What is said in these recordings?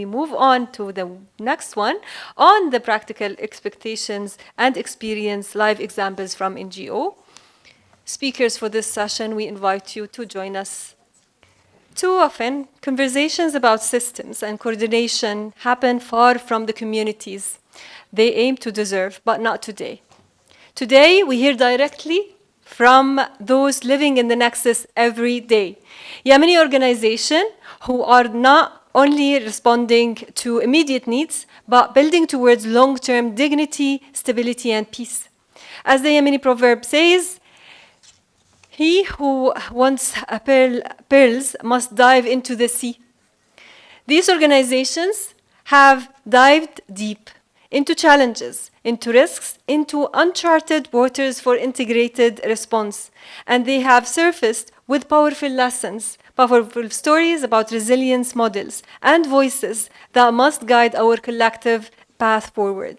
we move on to the next one on the practical expectations and experience live examples from NGO. Speakers for this session, we invite you to join us. Too often, conversations about systems and coordination happen far from the communities they aim to deserve, but not today. Today, we hear directly from those living in the Nexus every day. Yemeni organizations who are not only responding to immediate needs, but building towards long-term dignity, stability, and peace. As the Yemeni proverb says, he who wants pearls must dive into the sea. These organizations have dived deep into challenges, into risks, into uncharted waters for integrated response. And they have surfaced with powerful lessons, powerful stories about resilience models, and voices that must guide our collective path forward.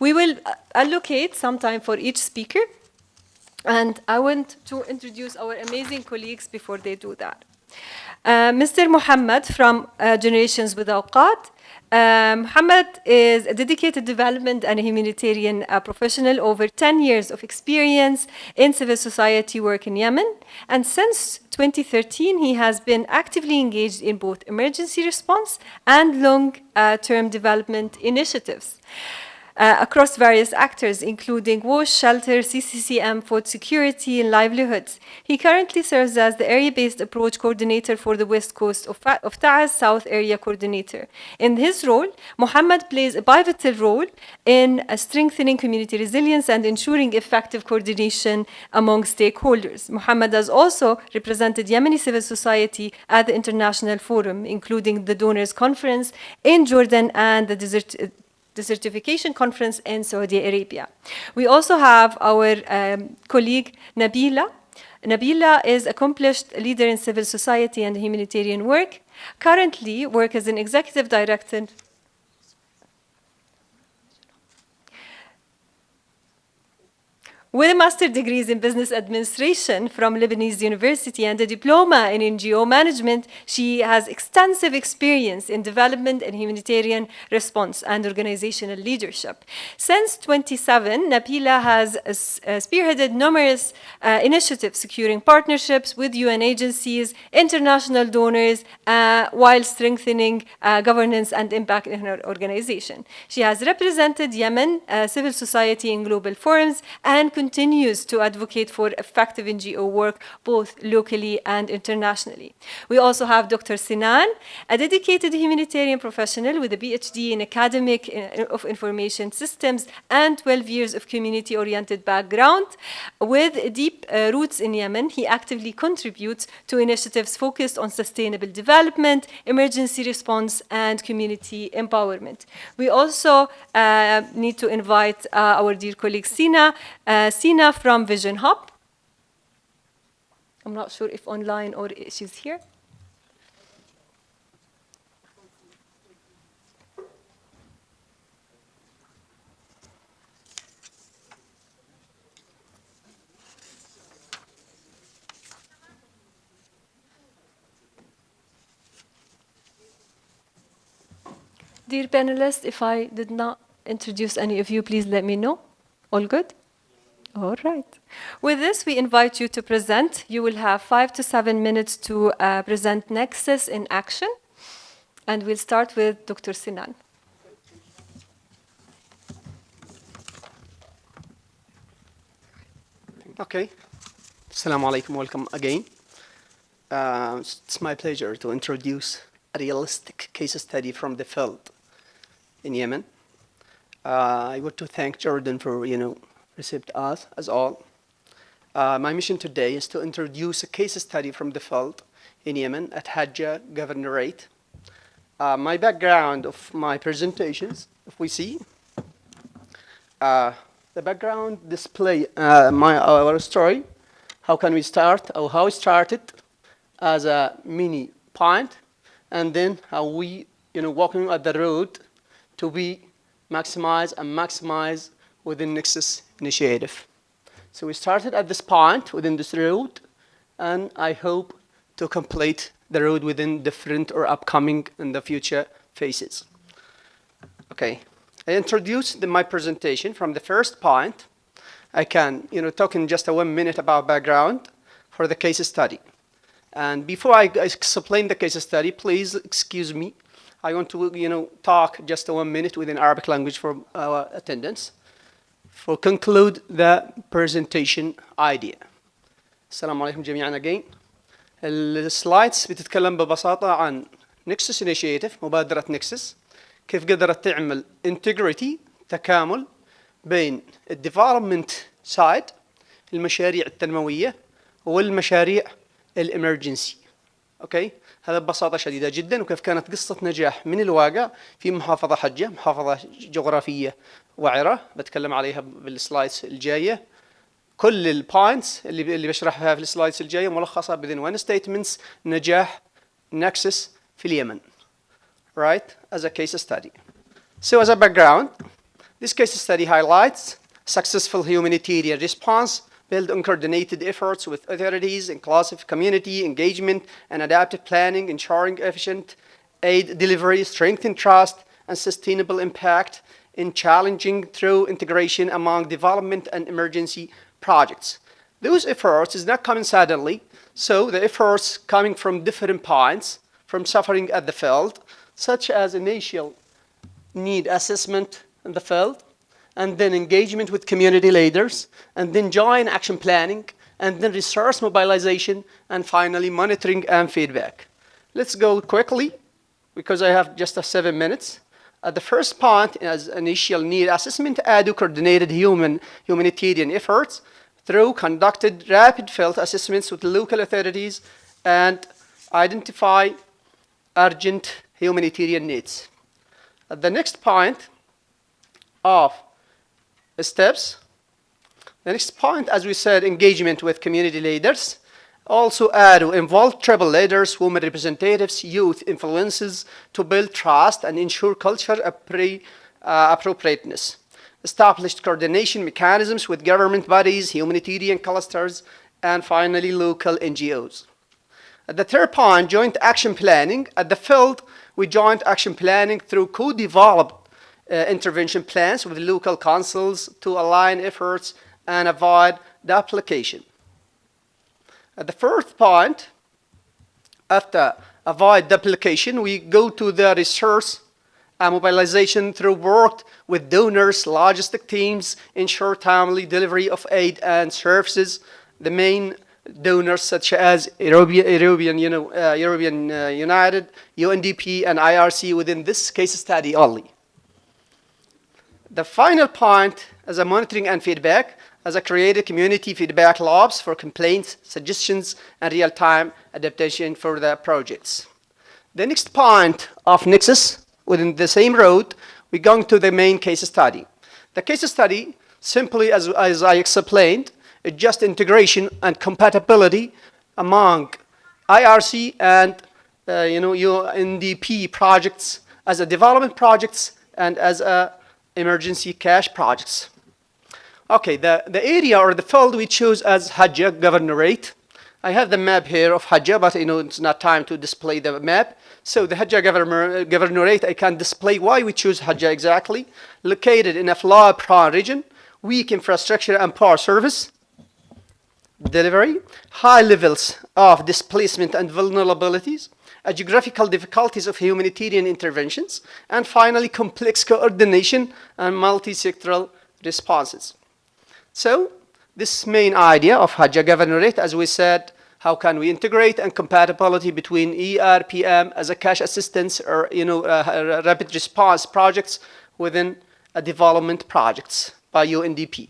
We will allocate some time for each speaker, and I want to introduce our amazing colleagues before they do that. Mr. Muhammad from Generations with Awqat. Muhammad is a dedicated development and humanitarian professional, over 10 years of experience in civil society work in Yemen. And since 2013, he has been actively engaged in both emergency response and long-term development initiatives across various actors, including WASH, shelter, CCCM, food security, and livelihoods. He currently serves as the area-based approach coordinator for the West Coast of TAA's South Area Coordinator. In his role, Muhammad plays a pivotal role in strengthening community resilience and ensuring effective coordination among stakeholders. Muhammad has also represented Yemeni civil society at the International Forum, including the Donors Conference in Jordan and the Certification Conference in Saudi Arabia. We also have our colleague Nabila. Nabila is an accomplished leader in civil society and humanitarian work. Currently works as an executive director with a master's degrees in business administration from Lebanese University and a diploma in NGO management. She has extensive experience in development and humanitarian response and organizational leadership. Since 2007, Nabila has spearheaded numerous initiatives securing partnerships with UN agencies, international donors, while strengthening governance and impact in her organization. She has represented Yemen civil society in global forums and continues to advocate for effective NGO work both locally and internationally. We also have Dr. Snan, a dedicated humanitarian professional with a PhD in academic of information systems and 12 years of community-oriented background. With deep roots in Yemen, he actively contributes to initiatives focused on sustainable development, emergency response, and community empowerment. We also need to invite our dear colleague Sina from Vision Hub. I'm not sure if online or she's here. Dear panelists, if I did not introduce any of you, please let me know. All good? All right. With this, we invite you to present. You will have 5 to 7 minutes to present Nexus in action. And we'll start with Dr. Sinan. Okay. Assalamu alaikum. Welcome again. It's my pleasure to introduce a realistic case study from the field in Yemen. I want to thank Jordan for, received us as all. My mission today is to introduce a case study from the field in Yemen at Hajjah Governorate. My background of my presentations, if we see, the background display our story. How can we start, or how it started as a mini point, and then how we, walking at the road to be maximize within Nexus initiative. So we started at this point within this road, and I hope to complete the road within different or upcoming in the future phases. Okay, I introduced my presentation from the first point. I can, talk in just 1 minute about background for the case study. And before I explain the case study, please excuse me. I want to, talk just 1 minute within Arabic language for our attendance. For conclude the presentation idea. السلام عليكم جميعا again. السلايدز بتتكلم ببساطة عن Nexus Initiative، مبادرة Nexus، كيف قدرت تعمل integrity، تكامل بين الديفلوبمنت سايد، المشاريع التنموية، والمشاريع الامرجنسي. اوكي، هذا ببساطة شديدة جدا، وكيف كانت قصة نجاح من الواقع في محافظة حجة، محافظة جغرافية وعرة، بتكلم عليها بالسلايدز الجاية. كل البوينتس اللي بشرحها في السلايدز الجاية ملخصة within one statements نجاح Nexus في اليمن. Right, as a case study. So as a background, this case study highlights successful humanitarian response built on coordinated efforts with authorities, inclusive community engagement, and adaptive planning, ensuring efficient aid delivery, strengthen trust, and sustainable impact in challenging through integration among development and emergency projects. Those efforts is not coming suddenly, so the efforts coming from different points, from suffering at the field, such as initial need assessment in the field, and then engagement with community leaders, and then joint action planning, and then resource mobilization, and finally monitoring and feedback. Let's go quickly, because I have just 7 minutes. At the first point, as initial need assessment, ADU coordinated humanitarian efforts through conducted rapid field assessments with local authorities and identify urgent humanitarian needs. At the next point of steps, the next point, as we said, engagement with community leaders. Also ADU involved tribal leaders, women representatives, youth influences to build trust and ensure cultural appropriateness. Established coordination mechanisms with government bodies, humanitarian clusters, and finally local NGOs. At the third point, joint action planning. At the field, we joint action planning through co-developed intervention plans with local councils to align efforts and avoid duplication. At the fourth point, after avoid duplication, we go to the resource mobilization through work with donors, logistic teams, ensure timely delivery of aid and services. The main donors such as European United, UNDP, and IRC within this case study only. The final point as a monitoring and feedback, as a created community feedback labs for complaints, suggestions, and real-time adaptation for the projects. The next point of Nexus, within the same road, we're going to the main case study. The case study, simply as I explained, is just integration and compatibility among IRC and UNDP projects as a development projects and as a emergency cash projects. Okay, the area or the field we choose as Hajjah Governorate. I have the map here of Hajjah, but it's not time to display the map. So the Hajjah Governorate, I can display why we choose Hajjah exactly. Located in a flood-prone region, weak infrastructure and poor service delivery, high levels of displacement and vulnerabilities, geographical difficulties of humanitarian interventions, and finally complex coordination and multi-sectoral responses. So this main idea of Hajjah Governorate, as we said, how can we integrate and compatibility between ERPM as a cash assistance or rapid response projects within a development projects by UNDP.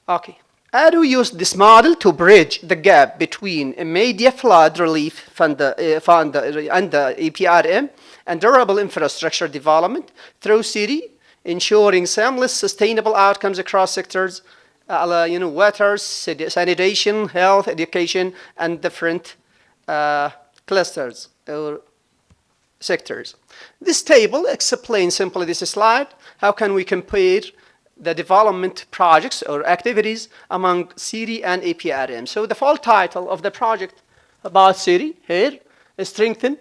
Okay. ADU used this model to bridge the gap between immediate flood relief fund and the EPRM and durable infrastructure development through city, ensuring seamless, sustainable outcomes across sectors, water, sanitation, health, education, and different clusters or sectors. This table explains simply this slide. How can we compare the development projects or activities among city and APRM? So the full title of the project about city here, strengthen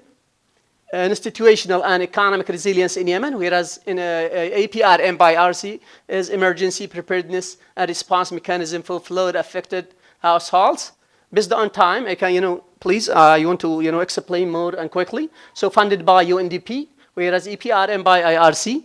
institutional and economic resilience in Yemen, whereas in APRM by RC is emergency preparedness and response mechanism for flood-affected households. Based on time, I can, please, you want to, explain more and quickly. So funded by UNDP, whereas EPRM by IRC,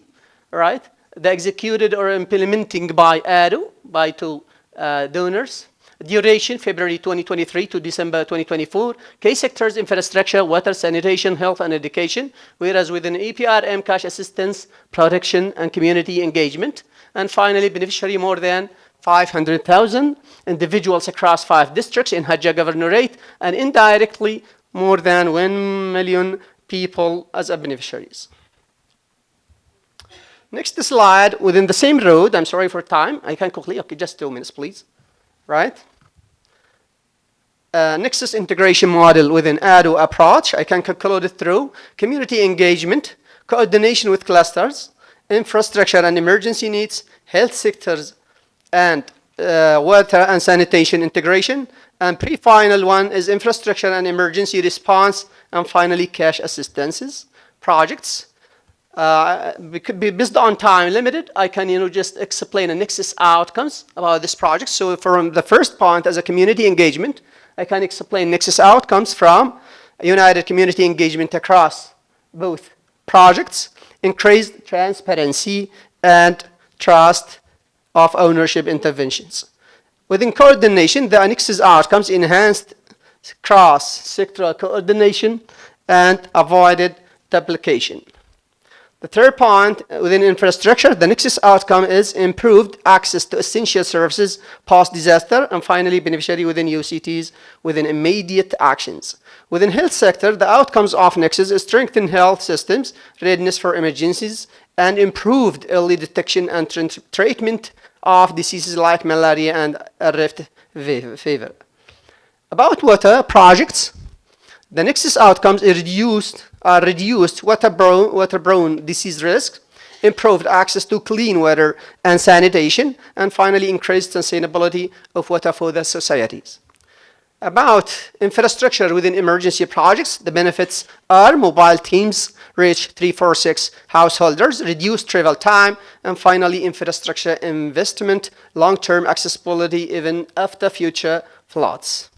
right? The executed or implementing by ADO, by two donors. Duration, February 2023 to December 2024. Key sectors, infrastructure, water, sanitation, health, and education. Whereas within EPRM, cash assistance, protection, and community engagement. And finally, beneficiary more than 500,000 individuals across 5 districts in Hajj Governorate, and indirectly more than 1 million people as beneficiaries. Next slide, within the same road, I'm sorry for time, I can quickly, okay, just 2 minutes, please. Right? Nexus integration model within ADO approach, I can conclude it through community engagement, coordination with clusters, infrastructure and emergency needs, health sectors, and water and sanitation integration. And pre-final one is infrastructure and emergency response, and finally cash assistances projects. Based on time limited, I can just explain the Nexus outcomes about this project. So from the first point as a community engagement, I can explain Nexus outcomes from united community engagement across both projects, increased transparency and trust of ownership interventions. Within coordination, the Nexus outcomes enhanced cross-sectoral coordination and avoided duplication. The third point, within infrastructure, the Nexus outcome is improved access to essential services post-disaster, and finally, beneficiary within UCTs within immediate actions. Within health sector, the outcomes of Nexus is strengthened health systems, readiness for emergencies, and improved early detection and treatment of diseases like malaria and rift fever. About water projects, the Nexus outcomes are reduced waterborne disease risk, improved access to clean water and sanitation, and finally increased sustainability of water for the societies. About infrastructure within emergency projects, the benefits are mobile teams reach 346 householders, reduced travel time, and finally infrastructure investment, long-term accessibility even after future floods.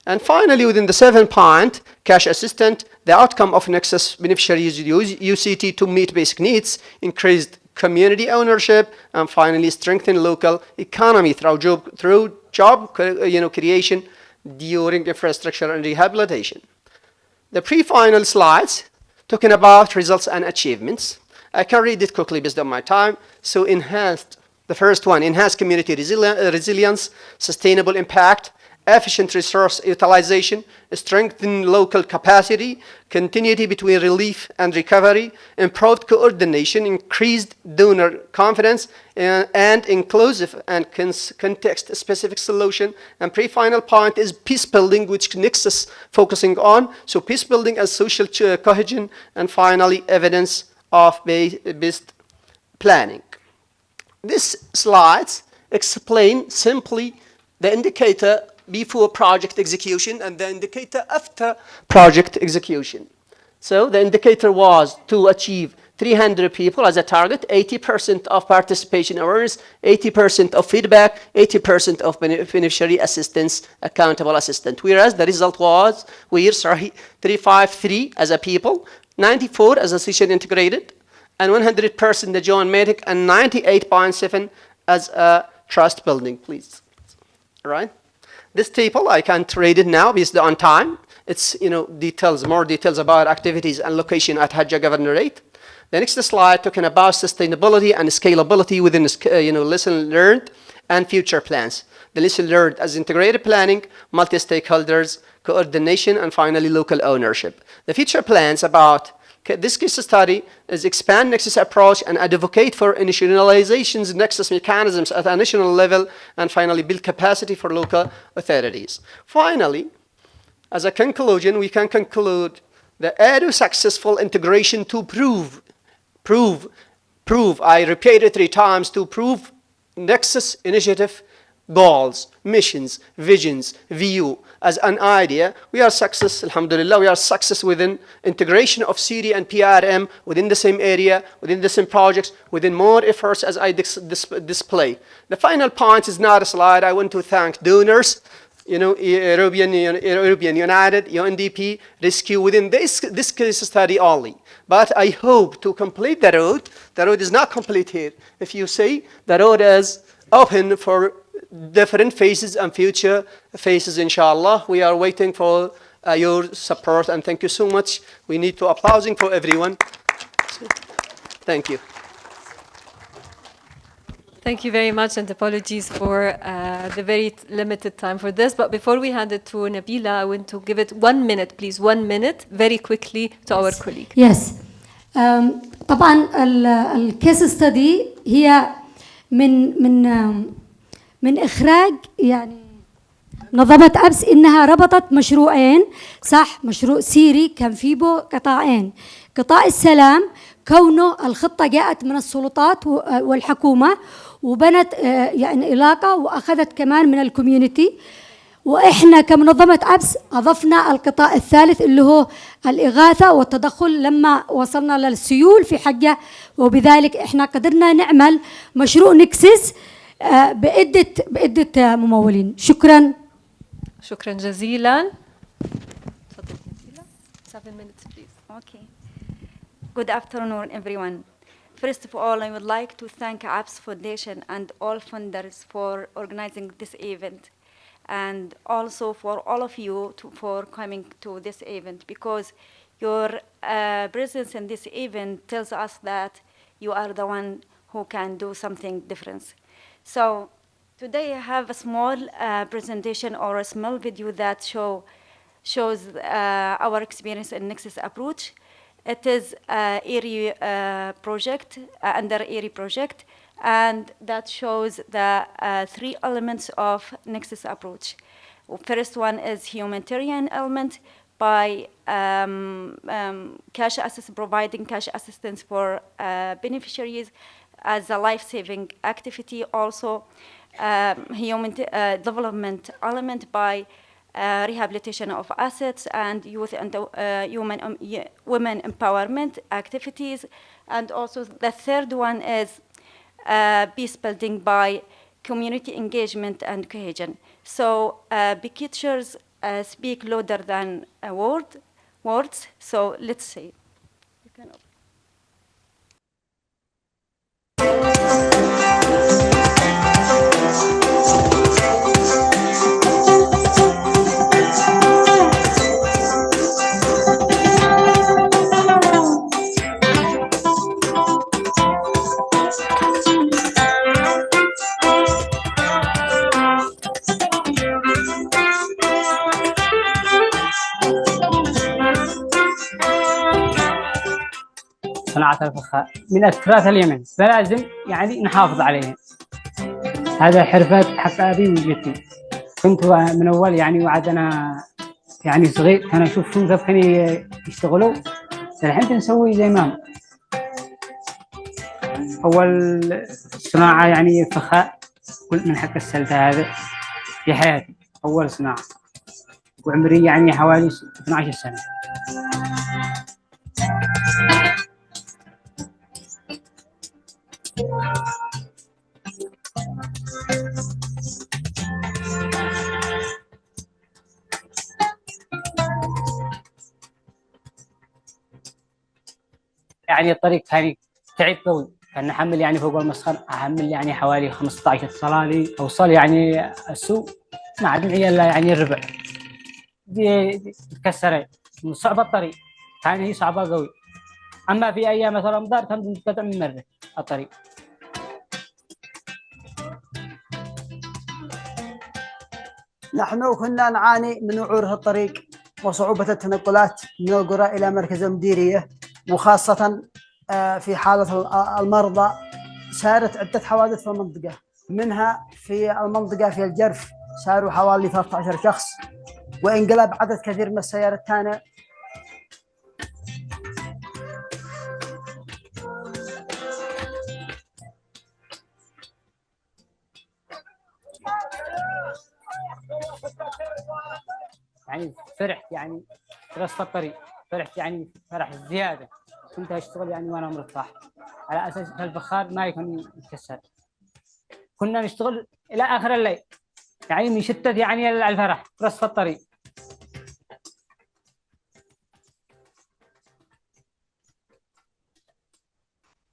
And finally, within the 7th point, cash assistant, the outcome of Nexus beneficiaries use UCT to meet basic needs, increased community ownership, and finally strengthen local economy through job creation during infrastructure and rehabilitation. The pre-final slides talking about results and achievements. I can read it quickly based on my time. So the first one, enhanced community resilience, sustainable impact, efficient resource utilization, strengthen local capacity, continuity between relief and recovery, improved coordination, increased donor confidence, and inclusive and context-specific solution. And pre-final point is peace building, which Nexus focusing on. So peace building as social cohesion, and finally evidence of based planning. These slides explain simply the indicator before project execution and the indicator after project execution. So the indicator was to achieve 300 people as a target, 80% of participation awareness, 80% of feedback, 80% of beneficiary assistance, accountable assistant. Whereas the result was, 353 as a people, 94 as a session integrated, and 100% the joint medic, and 98.7 as a trust building, please. All right? This table, I can trade it now based on time. It's, more details about activities and location at Hajj Governorate. The next slide talking about sustainability and scalability within, lesson learned and future plans. The lesson learned as integrated planning, multi-stakeholders, coordination, and finally local ownership. The future plans about this case study is expand Nexus approach and advocate for institutionalizations Nexus mechanisms at a national level, and finally build capacity for local authorities. Finally, as a conclusion, we can conclude the ADO successful integration to prove, I repeat it 3 times, to prove Nexus initiative goals, missions, visions, view as an idea, we are success, alhamdulillah, we are success within integration of CD and PRM within the same area, within the same projects, within more efforts as I display. The final point is not a slide. I want to thank donors, European United, UNDP, Rescue within this case study only. But I hope to complete the road. The road is not complete here. If you see, the road is open for different phases and future phases, inshallah. We are waiting for your support, and thank you so much. We need to applauding for everyone. Thank you. Thank you very much, and apologies for the very limited time for this. But before we hand it to Nabila, I want to give it 1 minute, please, 1 minute, very quickly to our colleague. Yes. طبعا الكيس ستدي هي من إخراج يعني منظمة أبس إنها ربطت مشروعين، صح، مشروع سيري كان فيه قطاعين. قطاع السلام كونه الخطة جاءت من السلطات والحكومة وبنت يعني علاقة وأخذت كمان من الكوميونيتي، وإحنا كمنظمة أبس أضفنا القطاع الثالث اللي هو الإغاثة والتدخل لما وصلنا للسيول في حقه، وبذلك إحنا قدرنا نعمل مشروع نكسس بعدة ممولين. شكرا. شكرا جزيلا. 7 minutes, please. Okay. Good afternoon, everyone. First of all, I would like to thank ABS Foundation and all funders for organizing this event, and also for all of you for coming to this event, because your presence in this event tells us that you are the one who can do something different. So today I have a small presentation or a small video that shows our experience in Nexus approach. It is ERI project, under ERI project, and that shows the 3 elements of Nexus approach. First one is humanitarian element by providing cash assistance for beneficiaries as a life-saving activity. Also, human development element by rehabilitation of assets and youth and women empowerment activities. And also the third one is peace building by community engagement and cohesion. So pictures speak louder than words. So let's see. صناعة الفخار من التراث اليمني، فلازم يعني نحافظ عليها. هذا حرفة حق أبي وجدتي. كنت من أول يعني وعد أنا يعني صغير كان أشوفهم كيف كانوا يشتغلوا، الحين نسوي زي ما أول صناعة يعني فخار كل من حق السلة هذا في حياتي، أول صناعة، وعمري يعني حوالي 12 سنة. يعني الطريق كان تعب قوي، كان نحمل يعني فوق المسخر، أحمل يعني حوالي 15 صلالي، أوصل يعني السوق ما عاد معي إلا يعني الربع. دي تكسرت من صعب الطريق، كان هي صعبة قوي. أما في أيام مثلا رمضان كان تنقطع من مرة الطريق. نحن كنا نعاني من وعوره الطريق وصعوبة التنقلات من القرى إلى مركز المديرية، وخاصة في حالة المرضى صارت عدة حوادث في المنطقة، منها في المنطقة في الجرف صاروا حوالي 13 شخص، وانقلب عدد كثير من السيارات الثانية. يعني فرحت يعني في نص الطريق، فرحت يعني فرح زيادة. كنت أشتغل يعني وأنا مرتاح على أساس الفخار ما يكون يتكسر. كنا نشتغل إلى آخر الليل يعني من شدة يعني الفرح في نص الطريق.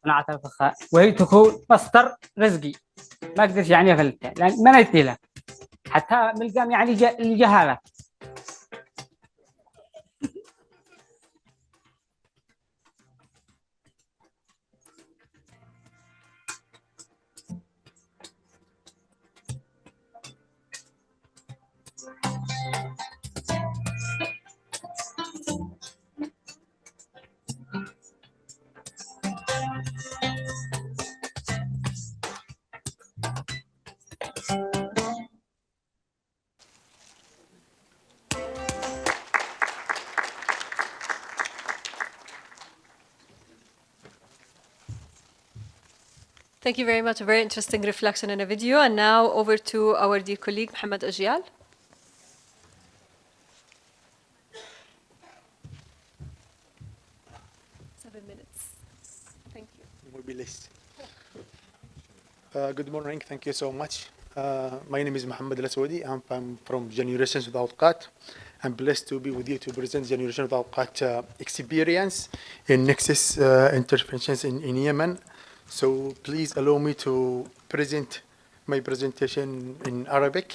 صناعة الفخار وهي تكون مصدر رزقي، ما أقدرش يعني أفلتها لأن ما نلتي لها حتى ملقام يعني الجهالة. Thank you very much. A very interesting reflection in a video. And now over to our dear colleague, محمد أجيال. Thank you. Mobilist. Good morning. Thank you so much. My name is محمد الأسودي. I'm from Generations Without Cut. I'm blessed to be with you to present Generation Without Cut experience in Nexus interventions in Yemen. So please allow me to present my presentation in Arabic.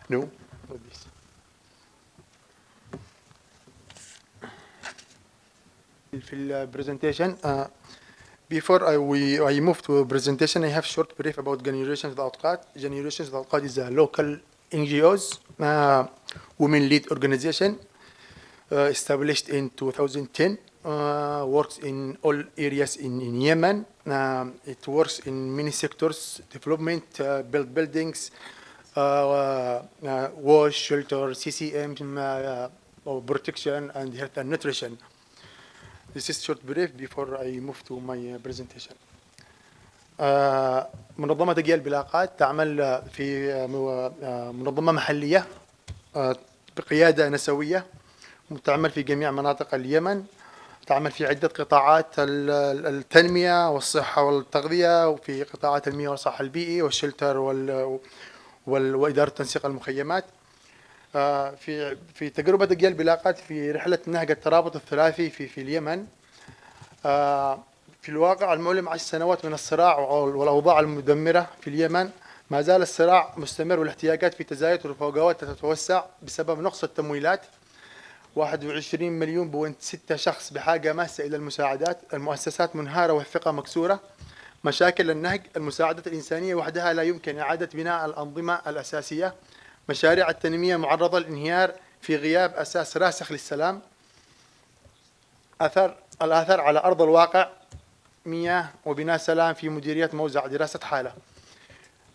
No, not this. في البرزنتيشن before I move to a presentation, I have short brief about Generations Without Cut. Generations Without Cut is a local NGOs, women-led organization established in 2010. Works in all areas in Yemen. It works in many sectors: development, build buildings, wash, shelter, CCM, protection, and health and nutrition. This is short brief before I move to my presentation. منظمة أجيال بلاقات تعمل في منظمة محلية بقيادة نسوية، تعمل في جميع مناطق اليمن، تعمل في عدة قطاعات: التنمية والصحة والتغذية، وفي قطاعات المياه والصحة البيئي والشلتر وإدارة تنسيق المخيمات. في تجربة أجيال بلاقات في رحلة نهج الترابط الثلاثي في اليمن، في الواقع المؤلم 10 سنوات من الصراع والأوضاع المدمرة في اليمن، ما زال الصراع مستمر والاحتياجات في تزايد والفوجات تتوسع بسبب نقص التمويلات. 21 مليون بوينت 6 شخص بحاجة ماسة إلى المساعدات، المؤسسات منهارة والثقة مكسورة، مشاكل النهج، المساعدات الإنسانية وحدها لا يمكن إعادة بناء الأنظمة الأساسية، مشاريع التنمية معرضة للانهيار في غياب أساس راسخ للسلام. الآثار على أرض الواقع: مياه وبناء سلام في مديرية موزع، دراسة حالة.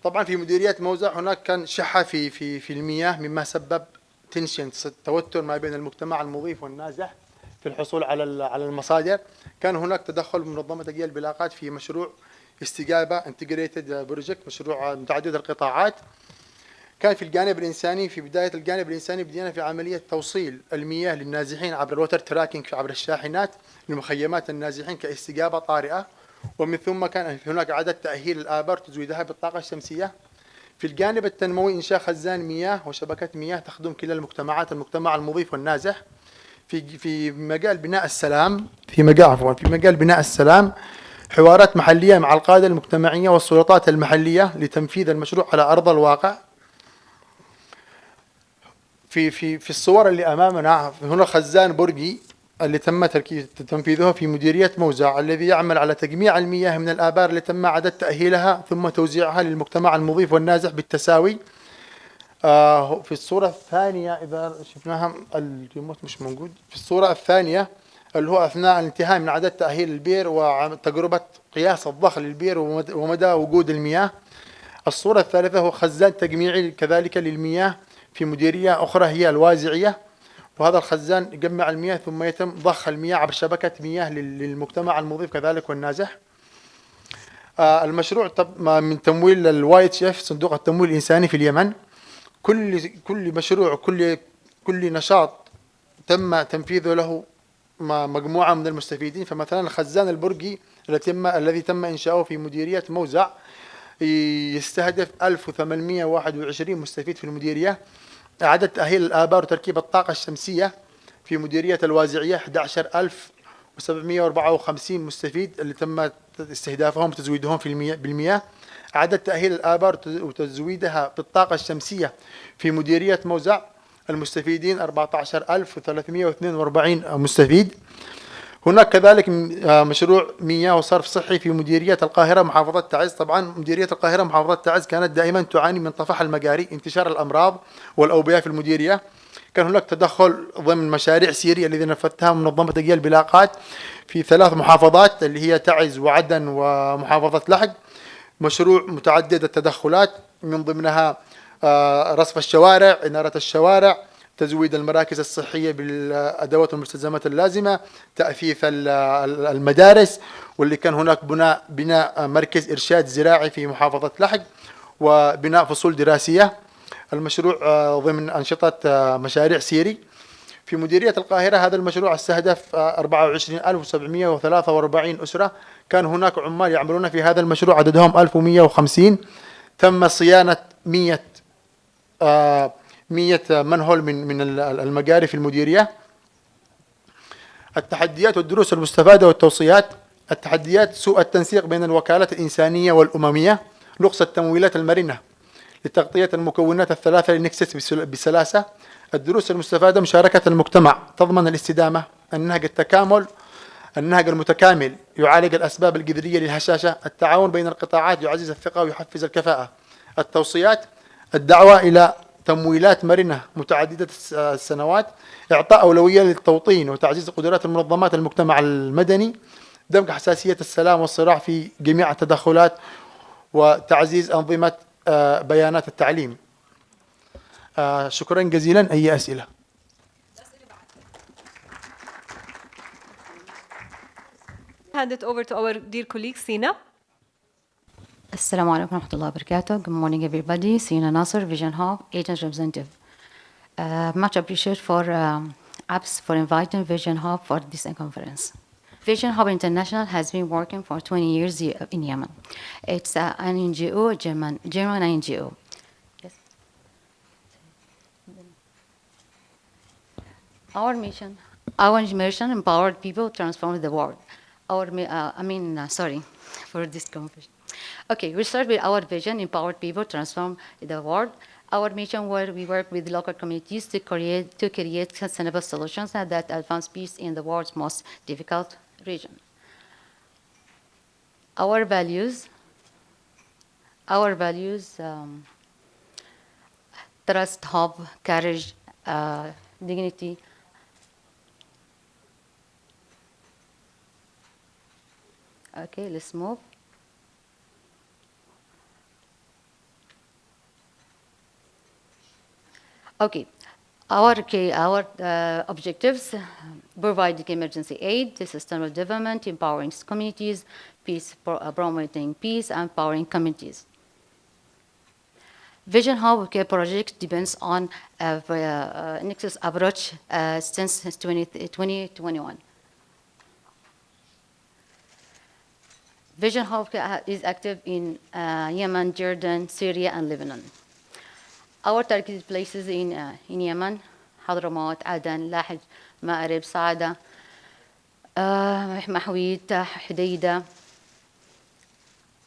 طبعا في مديرية موزع هناك كان شحة في المياه، مما سبب تنشن، توتر ما بين المجتمع المضيف والنازح في الحصول على المصادر. كان هناك تدخل منظمة أجيال بلاقات في مشروع استجابة انتجريتد بروجكت، مشروع متعدد القطاعات. كان في الجانب الإنساني، في بداية الجانب الإنساني بدينا في عملية توصيل المياه للنازحين عبر الوتر تراكينج، عبر الشاحنات لمخيمات النازحين كاستجابة طارئة، ومن ثم كان هناك إعادة تأهيل الآبار تزويدها بالطاقة الشمسية. في الجانب التنموي إنشاء خزان مياه وشبكة مياه تخدم كلا المجتمعات، المجتمع المضيف والنازح. في مجال بناء السلام، في مجال بناء السلام، حوارات محلية مع القادة المجتمعية والسلطات المحلية لتنفيذ المشروع على أرض الواقع. في الصور اللي أمامنا هنا خزان برجي اللي تم تنفيذه في مديرية موزع، الذي يعمل على تجميع المياه من الآبار اللي تم إعادة تأهيلها ثم توزيعها للمجتمع المضيف والنازح بالتساوي. في الصورة الثانية إذا شفناها، الريموت مش موجود. في الصورة الثانية اللي هو أثناء الانتهاء من إعادة تأهيل البير وتجربة قياس الضخ للبير ومدى وجود المياه. الصورة الثالثة هو خزان تجميعي كذلك للمياه في مديرية أخرى هي الوازعية، وهذا الخزان يجمع المياه ثم يتم ضخ المياه عبر شبكة مياه للمجتمع المضيف كذلك والنازح. المشروع من تمويل الوايت شيف، صندوق التمويل الإنساني في اليمن. كل مشروع، كل كل نشاط تم تنفيذه له مجموعة من المستفيدين. فمثلا الخزان البرقي الذي تم إنشاؤه في مديرية موزع يستهدف 1821 مستفيد في المديرية. عدد تأهيل الآبار وتركيب الطاقة الشمسية في مديرية الوازعية 11754 مستفيد اللي تم استهدافهم وتزويدهم بالمياه. عدد تأهيل الآبار وتزويدها بالطاقة الشمسية في مديرية موزع المستفيدين 14342 مستفيد. هناك كذلك مشروع مياه وصرف صحي في مديرية القاهرة محافظة تعز. طبعا مديرية القاهرة محافظة تعز كانت دائما تعاني من طفح المجاري، انتشار الأمراض والأوبئة في المديرية. كان هناك تدخل ضمن مشاريع سيرية الذي نفذتها منظمة أجيال بلاقات في 3 محافظات اللي هي تعز وعدن ومحافظة لحج. مشروع متعدد التدخلات من ضمنها رصف الشوارع، إنارة الشوارع، تزويد المراكز الصحية بالأدوات والمستلزمات اللازمة، تأثيث المدارس، واللي كان هناك بناء مركز إرشاد زراعي في محافظة لحج، وبناء فصول دراسية. المشروع ضمن أنشطة مشاريع سيري. في مديرية القاهرة هذا المشروع استهدف 24743 أسرة. كان هناك عمال يعملون في هذا المشروع عددهم 1150. تم صيانة 100 منهول من المجاري في المديرية. التحديات والدروس المستفادة والتوصيات. التحديات: سوء التنسيق بين الوكالات الإنسانية والأممية، نقص التمويلات المرنة لتغطية المكونات الثلاثة لنكسس بسلاسة. الدروس المستفادة: مشاركة المجتمع تضمن الاستدامة، النهج التكامل، النهج المتكامل يعالج الأسباب الجذرية للهشاشة، التعاون بين القطاعات يعزز الثقة ويحفز الكفاءة. التوصيات: الدعوة إلى تمويلات مرنة متعددة السنوات، إعطاء أولوية للتوطين وتعزيز قدرات المنظمات المجتمع المدني، دمج حساسية السلام والصراع في جميع التدخلات، وتعزيز أنظمة بيانات التعليم. شكرا جزيلا. أي أسئلة؟ Hand it over to our dear colleague Sina. Assalamu alaikum warahmatullahi wabarakatuh. Good morning, everybody. Sina Nasser, Vision Hub, Agent Representative. Much appreciated for APS for inviting Vision Hub for this conference. Vision Hub International has been working for 20 years in Yemen. It's an NGO, German NGO. Yes. Our mission empowered people, transform the world. Sorry for this confusion. Okay, we start with our vision: empowered people, transform the world. Our mission, where we work with local communities to create sustainable solutions that advance peace in the world's most difficult region. Our values: trust, hope, courage, dignity. Okay, let's move. Okay, our objectives: providing emergency aid, sustainable development, empowering communities, peace, promoting peace, and empowering communities. Vision Hub project depends on Nexus approach since 2021. Vision Hub is active in Yemen, Jordan, Syria, and Lebanon. Our targeted places in Yemen: Hadramaut, Aden, Lahj, Ma'arib, Saada, Mahwid, Hudayda,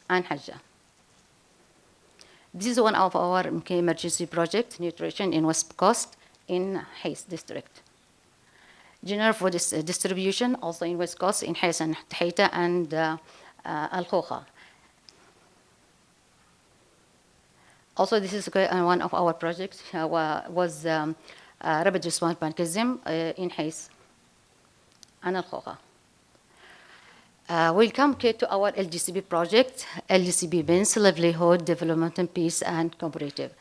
and Hajjah. This is one of our emergency projects, nutrition in West Coast in Hais district. General food distribution also in West Coast in Hais and Tahita and Al-Khoukha. Also, this is one of our projects was rapid response mechanism in Hais and Al-Khoukha. We'll come to our LGCB project, LGCB means Livelihood, Development, Peace, and Cooperative.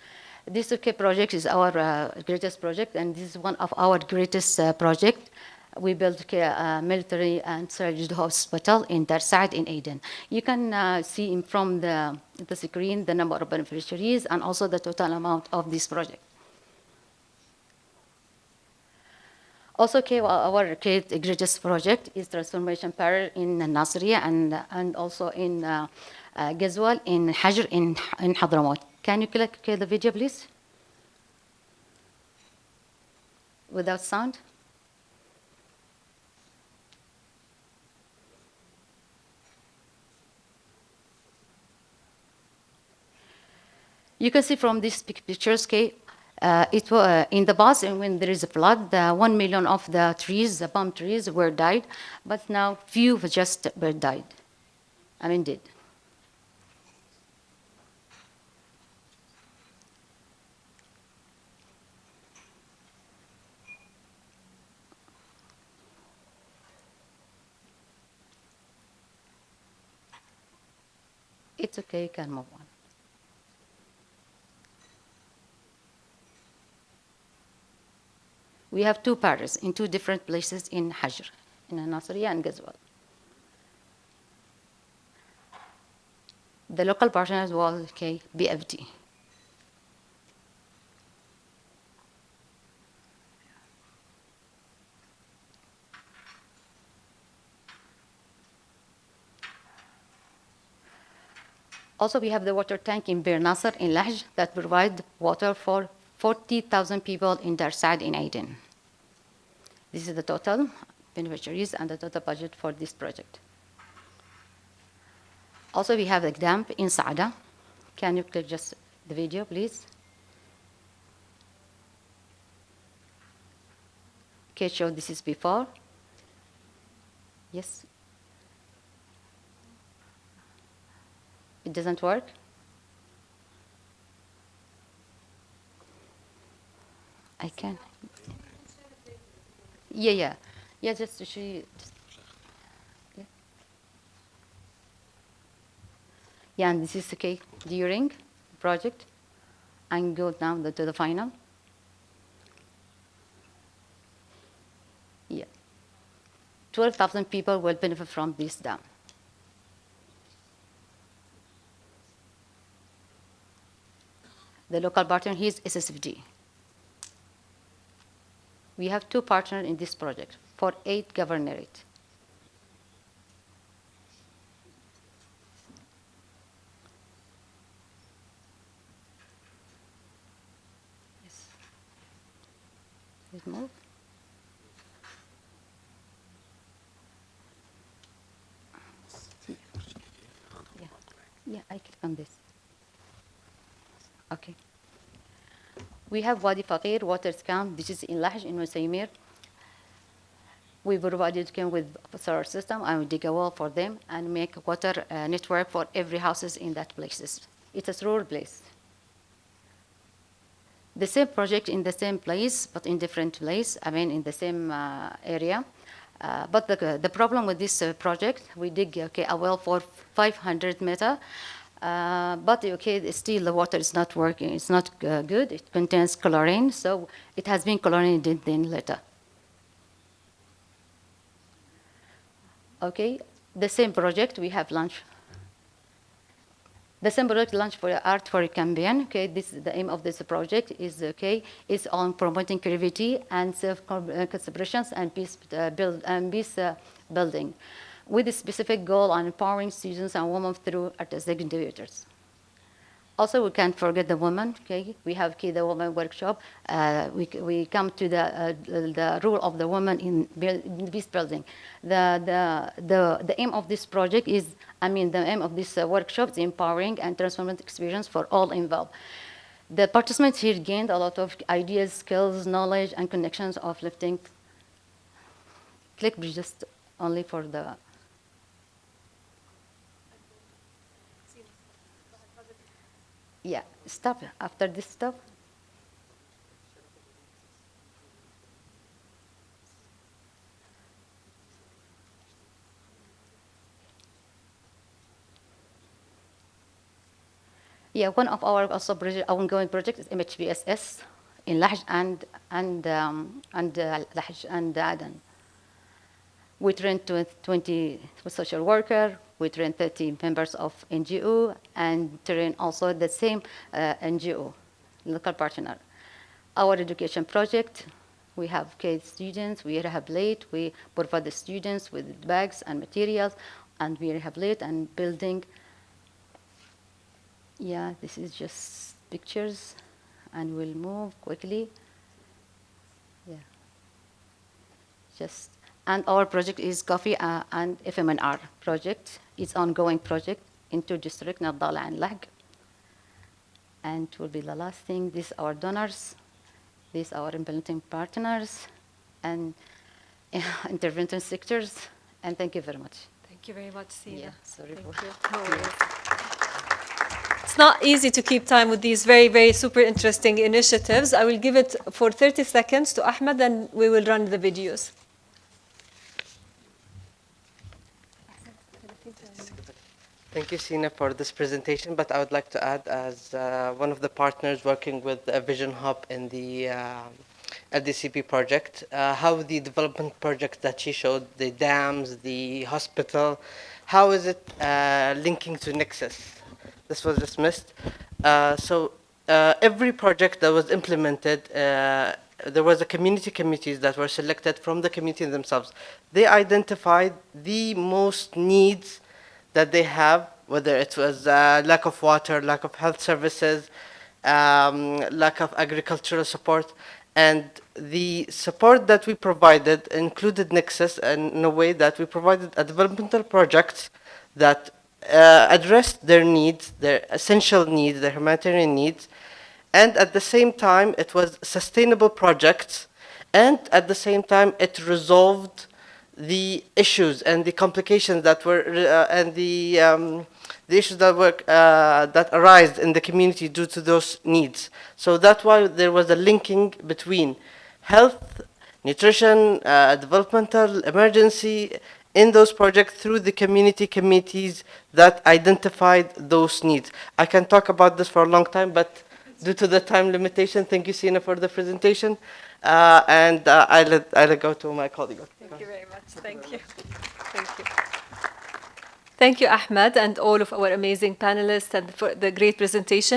This project is our greatest project, and this is one of our greatest projects. We built a military and surgical hospital in Darsaad in Aden. You can see from the screen the number of beneficiaries and also the total amount of this project. Also, our greatest project is transformation parallel in Nasriya and also in Ghazwal, in Hajr, in Hadramaut. Can you click the video, please? Without sound? You can see from these pictures, in the past, when there is a flood, 1 million of the trees, the palm trees, were died, but now few just were died. Dead. It's okay, you can move on. We have 2 paras in 2 different places in Hajr, in Nasriya and Ghazwal. The local partners were BFD. Also, we have the water tank in Bir Nasser in Lahj that provide water for 40,000 people in Darasat in Aden. This is the total beneficiaries and the total budget for this project. Also, we have the dam in Saada. Can you click just the video, please? Okay, show this is before. Yes. It doesn't work? I can. Yeah, just to show you. Yeah, and this is during project, and go down to the final. Yeah, 12,000 people will benefit from this dam. The local partner is SSFD. We have 2 partners in this project for 8 governorate. Yes. Please move. Yeah, I click on this. Okay. We have Wadi Faqir water camp. This is in Lahj, in Musaymir. We provided them with solar system and we dig a wall for them and make water network for every houses in that places. It's a rural place. The same project in the same place, but in different place. In the same area. But the problem with this project, we dig a well for 500 meters. But still the water is not working. It's not good. It contains chlorine, so it has been chlorinated then later. Okay, the same project we have launched. The same project launched for Art for a Campaign. Okay, this is the aim of this project is on promoting creativity and self-expressions and peace building, with a specific goal on empowering students and women through artistic individuals. Also, we can't forget the women. Okay, we have the women workshop. We come to the role of the woman in peace building. The aim of this project is, the aim of this workshop is empowering and transformative experience for all involved. The participants here gained a lot of ideas, skills, knowledge, and connections of lifting. Click just only for the. Yeah, stop after this stop. Yeah, one of our also ongoing projects is MHPSS in Lahj and Lahj and Aden. We trained 20 social workers. We train 30 members of NGO and train also the same NGO, local partner. Our education project, We have K students, we rehabilitate, we provide the students with bags and materials, and we rehabilitate and building. Yeah, this is just pictures, and we'll move quickly. Yeah. Just, and our project is coffee and FMNR project. It's ongoing project into district Nadala and Lag. And it will be the last thing. These are our donors. These are our implementing partners and intervention sectors. And thank you very much. Thank you very much, Sina. Yeah, sorry Thank for- you. No worries. It's not easy to keep time with these very, very super interesting initiatives. I will give it for 30 seconds to Ahmed, and we will run the videos. Thank you, Sina, for this presentation, but I would like to add, as one of the partners working with Vision Hub in the LDCP project, how the development project that she showed, the dams, the hospital, how is it linking to Nexus? This was dismissed. Every project that was implemented, there was a community committees that were selected from the community themselves. They identified the most needs that they have, whether it was lack of water, lack of health services, lack of agricultural support. And the support that we provided included Nexus in a way that we provided a developmental project that addressed their needs, their essential needs, their humanitarian needs. And at the same time, it was sustainable projects. And at the same time, it resolved the issues and the complications that were and the issues that were that arise in the community due to those needs. So that's why there was a linking between health, nutrition, developmental, emergency in those projects through the community committees that identified those needs. I can talk about this for a long time, but due to the time limitation, thank you, Sina, for the presentation. I'll go to my colleague. Thank you very much. Thank you. Thank you. Thank you, Ahmed, and all of our amazing panelists, and for the great presentation.